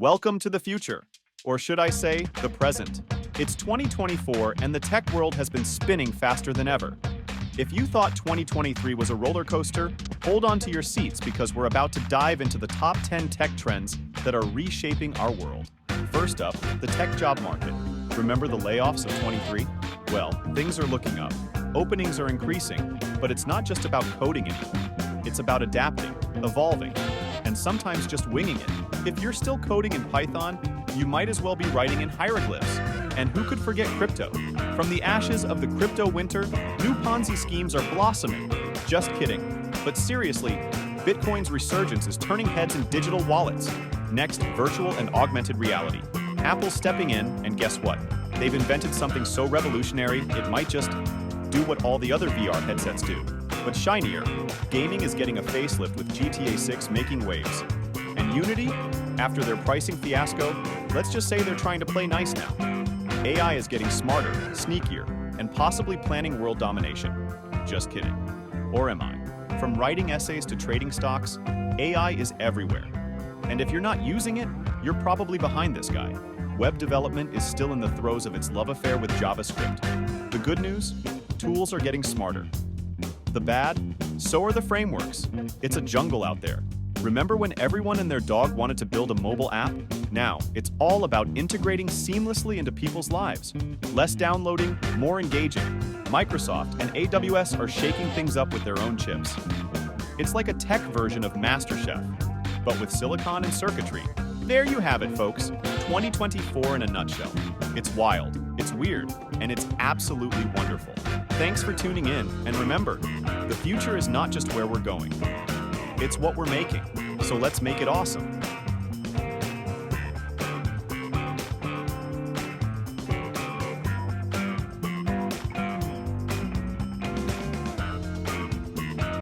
Welcome to the future, or should I say, the present. It's 2024 and the tech world has been spinning faster than ever. If you thought 2023 was a roller coaster, hold on to your seats because we're about to dive into the top 10 tech trends that are reshaping our world. First up, the tech job market. Remember the layoffs of 23? Well, things are looking up. Openings are increasing, but it's not just about coding anymore. It's about adapting, evolving, and sometimes just winging it. If you're still coding in Python, you might as well be writing in hieroglyphs. And who could forget crypto? From the ashes of the crypto winter, new Ponzi schemes are blossoming. Just kidding. But seriously, Bitcoin's resurgence is turning heads in digital wallets. Next, virtual and augmented reality. Apple's stepping in, and guess what? They've invented something so revolutionary, it might just do what all the other VR headsets do. But shinier, gaming is getting a facelift with GTA 6 making waves. And Unity, after their pricing fiasco, let's just say they're trying to play nice now. AI is getting smarter, sneakier, and possibly planning world domination. Just kidding. Or am I? From writing essays to trading stocks, AI is everywhere. And if you're not using it, you're probably behind this guy. Web development is still in the throes of its love affair with JavaScript. The good news? Tools are getting smarter. The bad? So are the frameworks. It's a jungle out there. Remember when everyone and their dog wanted to build a mobile app? Now, it's all about integrating seamlessly into people's lives. Less downloading, more engaging. Microsoft and AWS are shaking things up with their own chips. It's like a tech version of MasterChef, but with silicon and circuitry. There you have it, folks. 2024 in a nutshell. It's wild, it's weird, and it's absolutely wonderful. Thanks for tuning in, and remember, the future is not just where we're going. It's what we're making, so let's make it awesome.